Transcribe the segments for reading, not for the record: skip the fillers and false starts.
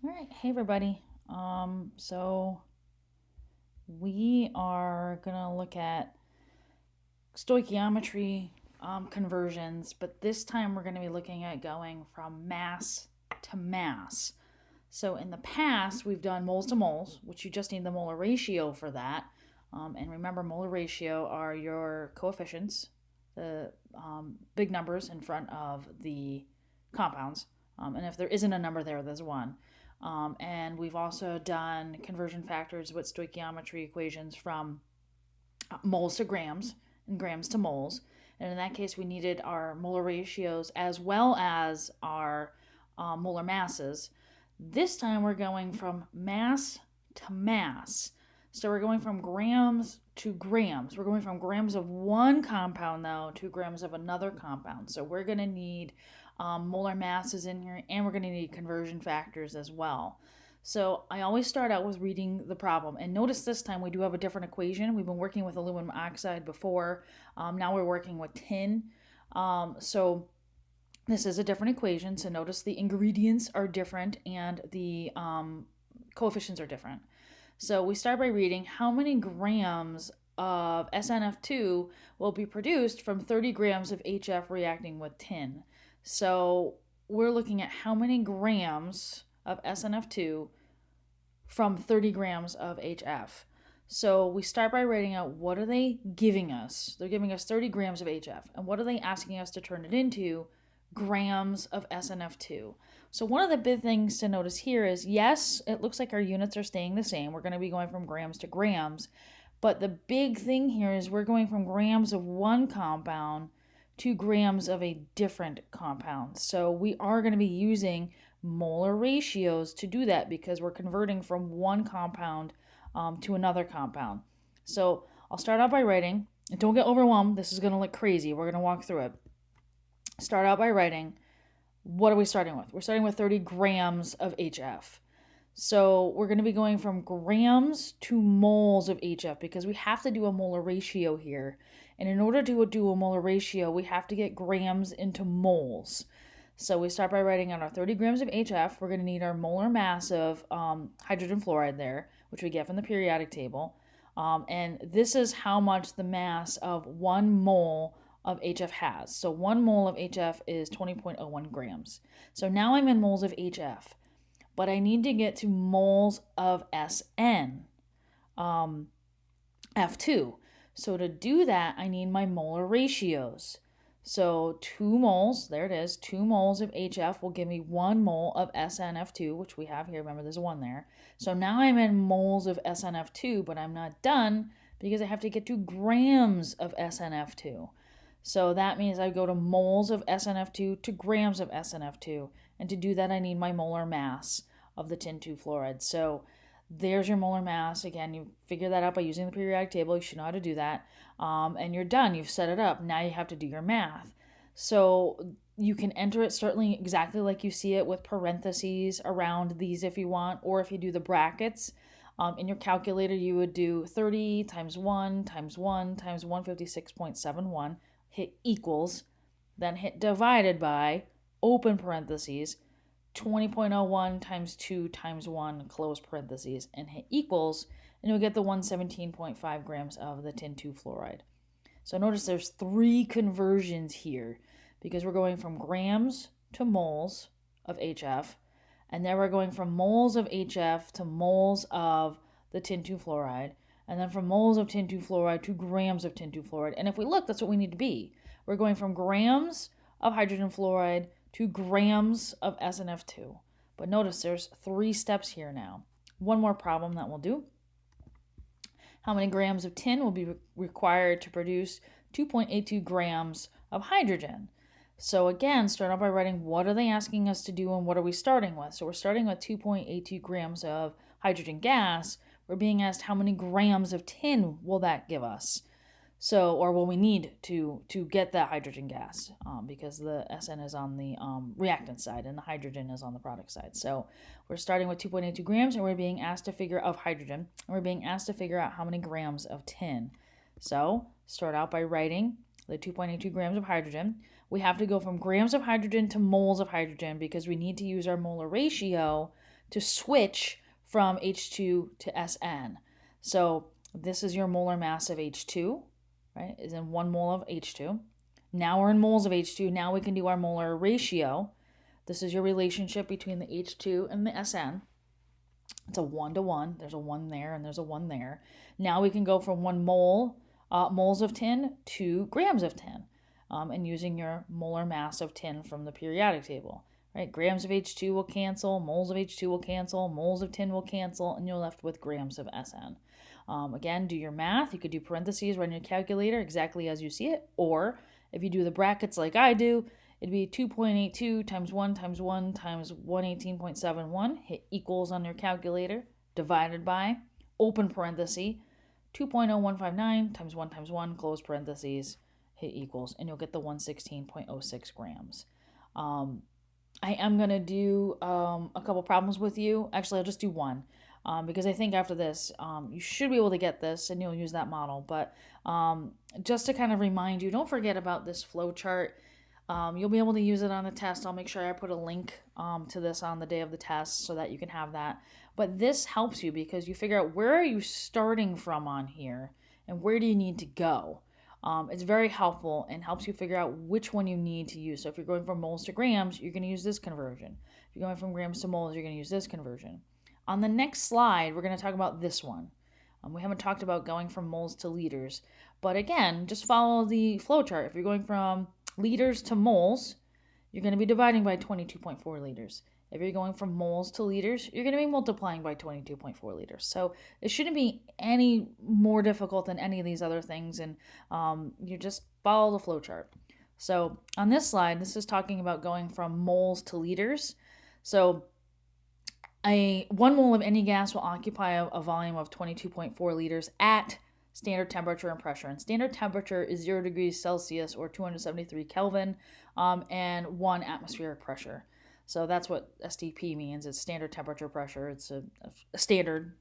All right, hey everybody. So we are gonna look at stoichiometry conversions, but this time we're gonna be looking at going from mass to mass. So in the past, we've done moles to moles, which you just need the molar ratio for that. And remember, molar ratio are your coefficients, the big numbers in front of the compounds. And if there isn't a number there, there's one. And we've also done conversion factors with stoichiometry equations from moles to grams and grams to moles. And in that case, we needed our molar ratios as well as our molar masses. This time we're going from mass to mass. So we're going from grams to grams. We're going from grams of one compound, though, to grams of another compound. So we're going to need molar masses in here, and we're going to need conversion factors as well. So I always start out with reading the problem. And notice this time we do have a different equation. We've been working with aluminum oxide before. Now we're working with tin. So this is a different equation. So notice the ingredients are different and the coefficients are different. So we start by reading how many grams of SNF2 will be produced from 30 grams of HF reacting with tin. So we're looking at how many grams of SNF2 from 30 grams of HF. So we start by writing out what are they giving us. They're giving us 30 grams of HF. And what are they asking us to turn it into? Grams of SNF2. So one of the big things to notice here is, yes, it looks like our units are staying the same. We're going to be going from grams to grams. But the big thing here is we're going from grams of one compound to grams of a different compound. So we are going to be using molar ratios to do that because we're converting from one compound to another compound. So I'll start out by writing, and don't get overwhelmed. This is going to look crazy. We're going to walk through it. Start out by writing, what are we starting with? We're starting with 30 grams of HF. So we're going to be going from grams to moles of HF because we have to do a molar ratio here. And in order to do a molar ratio, we have to get grams into moles. So we start by writing out our 30 grams of HF. We're going to need our molar mass of hydrogen fluoride there, which we get from the periodic table. And this is how much the mass of 1 mole of HF has. So 1 mole of HF is 20.01 grams. So now I'm in moles of HF, but I need to get to moles of SN, F2. So to do that, I need my molar ratios. So 2 moles, there it is, 2 moles of HF will give me 1 mole of SNF2, which we have here. Remember, there's a 1 there. So now I'm in moles of SNF2, but I'm not done because I have to get to grams of SNF2. So that means I go to moles of SNF2 to grams of SNF2. And to do that, I need my molar mass of the tin 2 fluoride. So there's your molar mass. Again, you figure that out by using the periodic table. You should know how to do that. And you're done. You've set it up. Now you have to do your math. So you can enter it certainly exactly like you see it with parentheses around these if you want, or if you do the brackets. In your calculator, you would do 30 times 1 times 1 times 156.71, hit equals, then hit divided by, open parentheses, 20.01 times 2 times 1, close parentheses, and hit equals, and you'll get the 117.5 grams of the tin 2 fluoride. So notice there's 3 conversions here because we're going from grams to moles of HF, and then we're going from moles of HF to moles of the tin 2 fluoride, and then from moles of tin 2 fluoride to grams of tin 2 fluoride. And if we look, that's what we need to be. We're going from grams of hydrogen fluoride to grams of SNF2. But notice there's 3 steps here now. One more problem that we'll do. How many grams of tin will be required to produce 2.82 grams of hydrogen? So again, start out by writing what are they asking us to do and what are we starting with? So we're starting with 2.82 grams of hydrogen gas. We're being asked how many grams of tin will that give us? So, or will we need to get that hydrogen gas because the SN is on the reactant side and the hydrogen is on the product side. So we're starting with 2.82 grams and we're being asked to figure out of hydrogen, and we're being asked to figure out how many grams of tin. So start out by writing the 2.82 grams of hydrogen. We have to go from grams of hydrogen to moles of hydrogen because we need to use our molar ratio to switch from H2 to SN. So this is your molar mass of H2, right? Is in 1 mole of H2. Now we're in moles of H2. Now we can do our molar ratio. This is your relationship between the H2 and the SN. It's a 1-to-1. There's a 1 there and there's a 1 there. Now we can go from 1 moles of tin to grams of tin, and using your molar mass of tin from the periodic table. Right? Grams of H2 will cancel, moles of H2 will cancel, moles of tin will cancel, and you're left with grams of SN. Again, do your math. You could do parentheses, run your calculator exactly as you see it, or if you do the brackets like I do, it'd be 2.82 times 1 times 1 times 118.71, hit equals on your calculator, divided by, open parenthesis, 2.0159 times 1, close parentheses, hit equals, and you'll get the 116.06 grams. I am going to do a couple problems with you. Actually, I'll just do one. Because I think after this, you should be able to get this and you'll use that model. But just to kind of remind you, don't forget about this flow chart. You'll be able to use it on the test. I'll make sure I put a link to this on the day of the test so that you can have that. But this helps you because you figure out where are you starting from on here and where do you need to go. It's very helpful and helps you figure out which one you need to use. So if you're going from moles to grams, you're going to use this conversion. If you're going from grams to moles, you're going to use this conversion. On the next slide, we're going to talk about this one. We haven't talked about going from moles to liters. But again, just follow the flow chart. If you're going from liters to moles, you're going to be dividing by 22.4 liters. If you're going from moles to liters, you're going to be multiplying by 22.4 liters. So it shouldn't be any more difficult than any of these other things. And you just follow the flow chart. So on this slide, this is talking about going from moles to liters. So 1 mole of any gas will occupy a volume of 22.4 liters at standard temperature and pressure. And standard temperature is 0 degrees Celsius or 273 Kelvin and 1 atmospheric pressure. So that's what STP means. It's standard temperature pressure. It's a standard,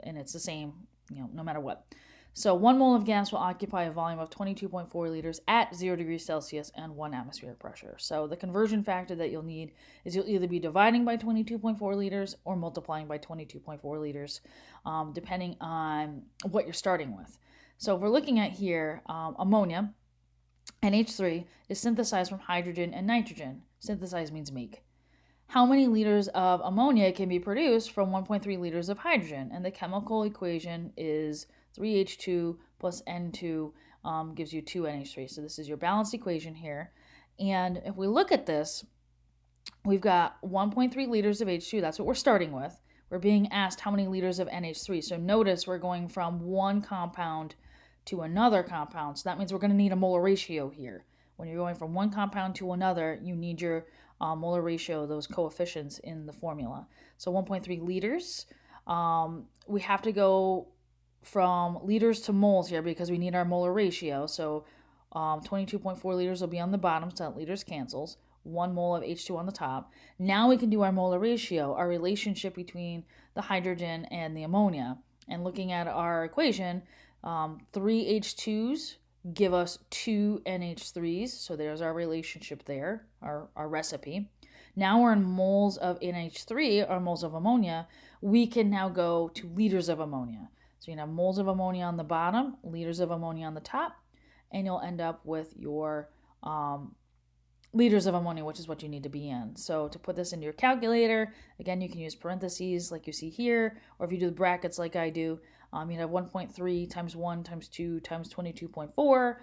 and it's the same, no matter what. So 1 mole of gas will occupy a volume of 22.4 liters at 0 degrees Celsius and 1 atmospheric pressure. So the conversion factor that you'll need is you'll either be dividing by 22.4 liters or multiplying by 22.4 liters, depending on what you're starting with. So if we're looking at here, ammonia, NH3, is synthesized from hydrogen and nitrogen. Synthesize means make. How many liters of ammonia can be produced from 1.3 liters of hydrogen? And the chemical equation is 3H2 plus N2 gives you 2NH3. So this is your balanced equation here. And if we look at this, we've got 1.3 liters of H2. That's what we're starting with. We're being asked how many liters of NH3. So notice we're going from one compound to another compound. So that means we're going to need a molar ratio here. When you're going from one compound to another, you need your molar ratio, those coefficients in the formula. So 1.3 liters. We have to go from liters to moles here because we need our molar ratio. So 22.4 liters will be on the bottom, so that liters cancels. 1 mole of H2 on the top. Now we can do our molar ratio, our relationship between the hydrogen and the ammonia. And looking at our equation, 3 H2s give us 2 NH3s. So there's our relationship there, our recipe. Now we're in moles of NH3, or moles of ammonia. We can now go to liters of ammonia. So you have moles of ammonia on the bottom, liters of ammonia on the top, and you'll end up with your liters of ammonia, which is what you need to be in. So to put this into your calculator, again, you can use parentheses like you see here, or if you do the brackets like I do, you have 1.3 times 1 times 2 times 22.4,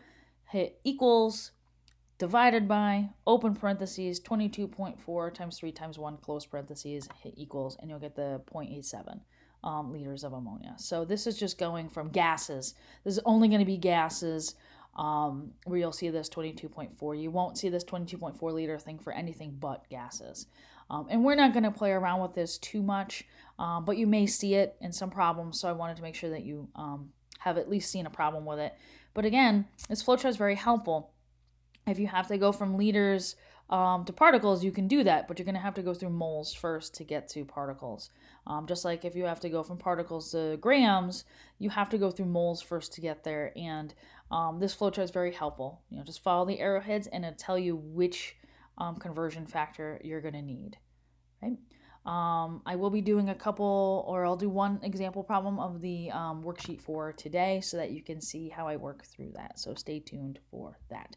hit equals, divided by, open parentheses, 22.4 times 3 times 1, close parentheses, hit equals, and you'll get the 0.87. Liters of ammonia. So this is just going from gases. This is only going to be gases where you'll see this 22.4. You won't see this 22.4 liter thing for anything but gases. And we're not going to play around with this too much, but you may see it in some problems. So I wanted to make sure that you have at least seen a problem with it. But again, this flowchart is very helpful. If you have to go from liters to particles, you can do that, but you're going to have to go through moles first to get to particles. Just like if you have to go from particles to grams, you have to go through moles first to get there. And this flowchart is very helpful. Just follow the arrowheads and it'll tell you which conversion factor you're going to need. Right? I will be doing I'll do one example problem of the worksheet for today so that you can see how I work through that. So stay tuned for that.